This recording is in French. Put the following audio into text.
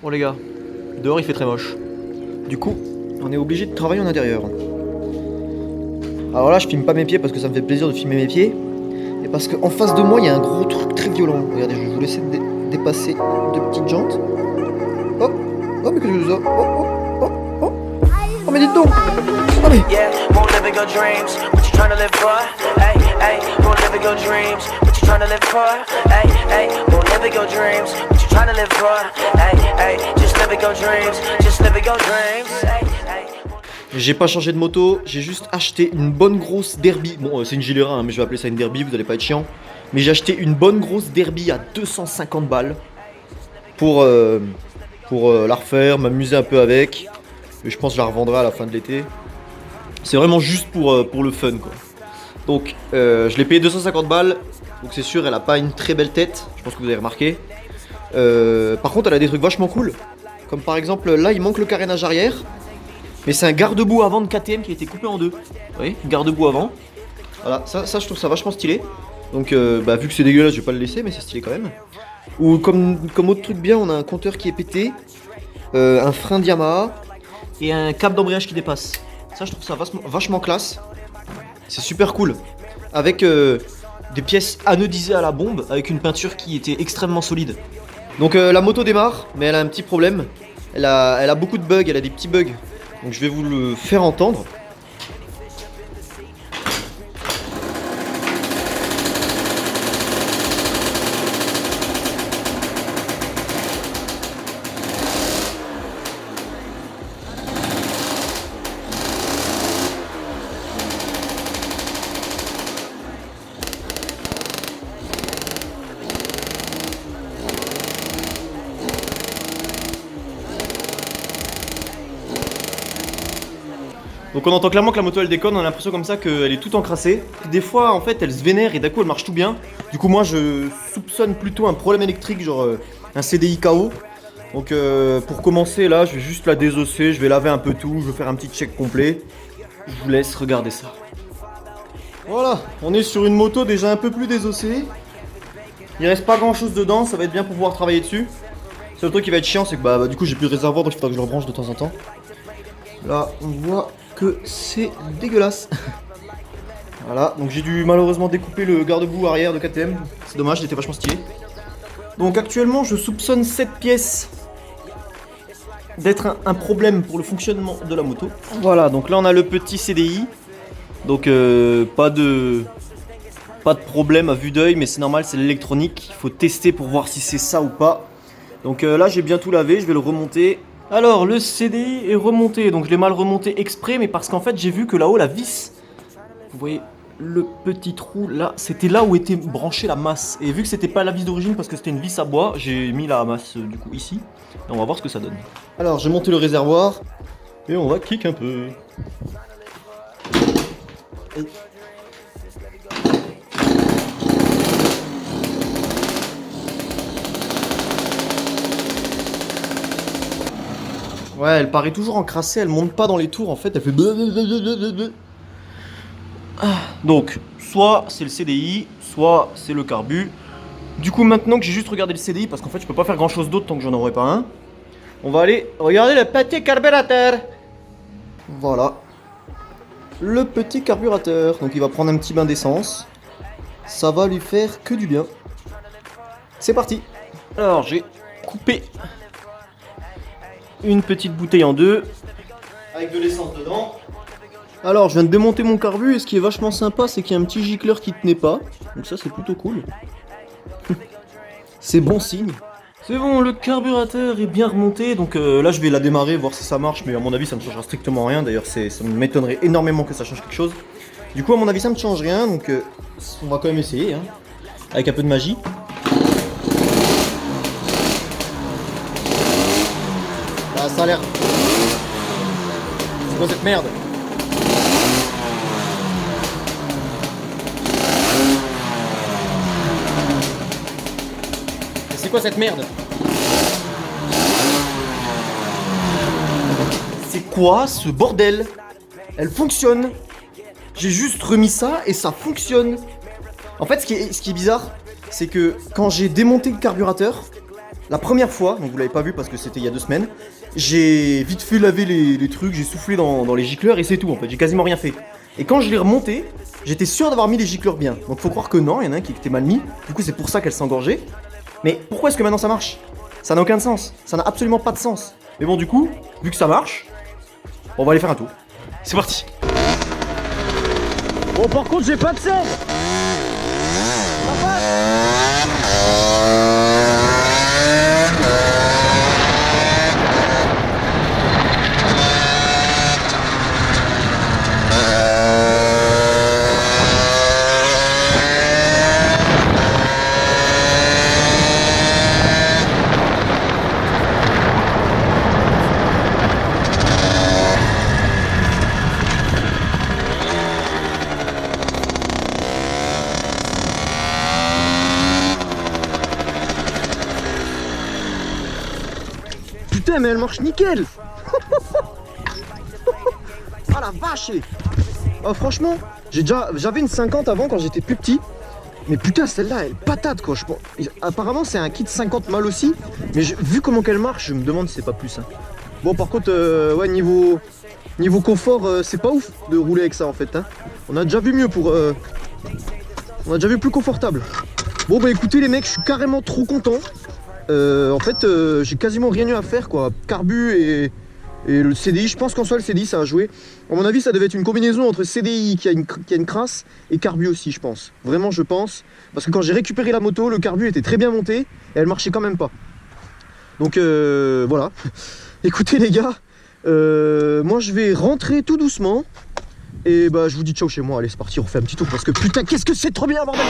Bon les gars, dehors il fait très moche. Du coup, on est obligé de travailler en intérieur. Alors là, je filme pas mes pieds parce que ça me fait plaisir de filmer mes pieds. Et parce qu'en face de moi, il y a un gros truc très violent. Regardez, je vais vous laisser dépasser deux petites jantes. Oh, oh, mais qu'est-ce que c'est ça? Oh, oh, oh, oh. Oh, mais dites donc! Oh, mais... Yeah, won't live in your dreams. What you tryna live for? Hey, hey, won't live in your dreams. What you tryna live for? Hey, hey, won't live in your dreams. What you tryna live for? Hey, hey, just live in your dreams. Just live in your dreams. Hey, hey. J'ai pas changé de moto, j'ai juste acheté une bonne grosse derby. Bon, c'est une Gilera, hein, mais je vais appeler ça une derby, vous allez pas être chiant. Mais j'ai acheté une bonne grosse derby à 250 balles pour la refaire, m'amuser un peu avec. Et je pense que je la revendrai à la fin de l'été. C'est vraiment juste pour le fun, quoi. Donc, je l'ai payé 250 balles. Donc c'est sûr, elle a pas une très belle tête. Je pense que vous avez remarqué. Par contre, elle a des trucs vachement cool. Comme par exemple, là, il manque le carénage arrière. Mais c'est un garde-boue avant de KTM qui a été coupé en deux. Vous voyez, garde-boue avant. Voilà, ça je trouve ça vachement stylé. Donc vu que c'est dégueulasse, je vais pas le laisser, mais c'est stylé quand même. Ou comme autre truc bien, on a un compteur qui est pété, un frein de Yamaha et un câble d'embrayage qui dépasse. Ça je trouve ça vachement classe. C'est super cool. Avec des pièces anodisées à la bombe, avec une peinture qui était extrêmement solide. Donc la moto démarre, mais elle a un petit problème. Elle a beaucoup de bugs, elle a des petits bugs. Donc je vais vous le faire entendre. Donc on entend clairement que la moto elle déconne, on a l'impression comme ça qu'elle est toute encrassée. Des fois en fait elle se vénère et d'un coup elle marche tout bien. Du coup moi je soupçonne plutôt un problème électrique, genre un CDI KO. Donc pour commencer là je vais juste la désosser, je vais laver un peu tout, je vais faire un petit check complet. Je vous laisse regarder ça. Voilà, on est sur une moto déjà un peu plus désossée. Il reste pas grand chose dedans, ça va être bien pour pouvoir travailler dessus. Le seul truc qui va être chiant c'est que du coup j'ai plus de réservoir donc il faudra que je le rebranche de temps en temps. Là on voit que c'est dégueulasse. Voilà, donc j'ai dû malheureusement découper le garde-boue arrière de KTM. C'est dommage, il était vachement stylé. Donc actuellement je soupçonne cette pièce d'être un problème pour le fonctionnement de la moto. Voilà, donc là on a le petit CDI. Donc pas de problème à vue d'œil, mais c'est normal, c'est l'électronique. Il faut tester pour voir si c'est ça ou pas. Donc là j'ai bien tout lavé, je vais le remonter. Alors le CDI est remonté, donc je l'ai mal remonté exprès, mais parce qu'en fait j'ai vu que là-haut la vis, vous voyez le petit trou là, c'était là où était branchée la masse. Et vu que c'était pas la vis d'origine parce que c'était une vis à bois, j'ai mis la masse du coup ici. Et on va voir ce que ça donne. Alors j'ai monté le réservoir et on va kick un peu. Et... Ouais, elle paraît toujours encrassée, elle monte pas dans les tours en fait, elle fait blablabla. Donc, soit c'est le CDI, soit c'est le carbu. Du coup, maintenant que j'ai juste regardé le CDI, parce qu'en fait je peux pas faire grand chose d'autre tant que j'en aurai pas un, on va aller regarder le petit carburateur. Voilà. Le petit carburateur. Donc il va prendre un petit bain d'essence. Ça va lui faire que du bien. C'est parti. Alors j'ai coupé une petite bouteille en deux avec de l'essence dedans. Alors je viens de démonter mon carbu et ce qui est vachement sympa c'est qu'il y a un petit gicleur qui tenait pas. Donc ça c'est plutôt cool. C'est bon signe. C'est bon, le carburateur est bien remonté, donc là je vais la démarrer, voir si ça marche, mais à mon avis ça ne changera strictement rien, d'ailleurs ça m'étonnerait énormément que ça change quelque chose. Du coup à mon avis ça ne change rien, donc on va quand même essayer, hein, avec un peu de magie. Là ça a l'air... C'est quoi cette merde? C'est quoi cette merde? C'est quoi ce bordel? Elle fonctionne. J'ai juste remis ça et ça fonctionne. En fait, ce qui est bizarre, c'est que quand j'ai démonté le carburateur, La première fois, donc vous l'avez pas vu parce que c'était il y a 2 semaines, j'ai vite fait laver les trucs, j'ai soufflé dans les gicleurs et c'est tout en fait, j'ai quasiment rien fait. Et quand je l'ai remonté, j'étais sûr d'avoir mis les gicleurs bien. Donc faut croire que non, il y en a un qui était mal mis, du coup c'est pour ça qu'elle s'engorgeait. Mais pourquoi est-ce que maintenant ça marche? Ça n'a aucun sens, ça n'a absolument pas de sens. Mais bon du coup, vu que ça marche, on va aller faire un tour. C'est parti. Bon, par contre, j'ai pas de sel. Putain, mais elle marche nickel. Ah la vache. Oh franchement, j'avais une 50 avant quand j'étais plus petit. Mais putain, celle-là, elle est patate quoi. Apparemment, c'est un kit 50 mal aussi. Mais vu comment qu'elle marche, je me demande si c'est pas plus. Hein. Bon, par contre, ouais, niveau confort, c'est pas ouf de rouler avec ça en fait. Hein. On a déjà vu mieux pour. On a déjà vu plus confortable. Bon, bah écoutez, les mecs, je suis carrément trop content. En fait, j'ai quasiment rien eu à faire quoi. Carbu et le CDI, je pense qu'en soi le CDI ça a joué. À mon avis, ça devait être une combinaison entre CDI qui a une crasse et carbu aussi, je pense. Vraiment, je pense. Parce que quand j'ai récupéré la moto, le carbu était très bien monté et elle marchait quand même pas. Donc voilà. Écoutez les gars, moi je vais rentrer tout doucement. Et bah je vous dis ciao chez moi. Allez, c'est parti, on fait un petit tour parce que putain, qu'est-ce que c'est trop bien, bordel.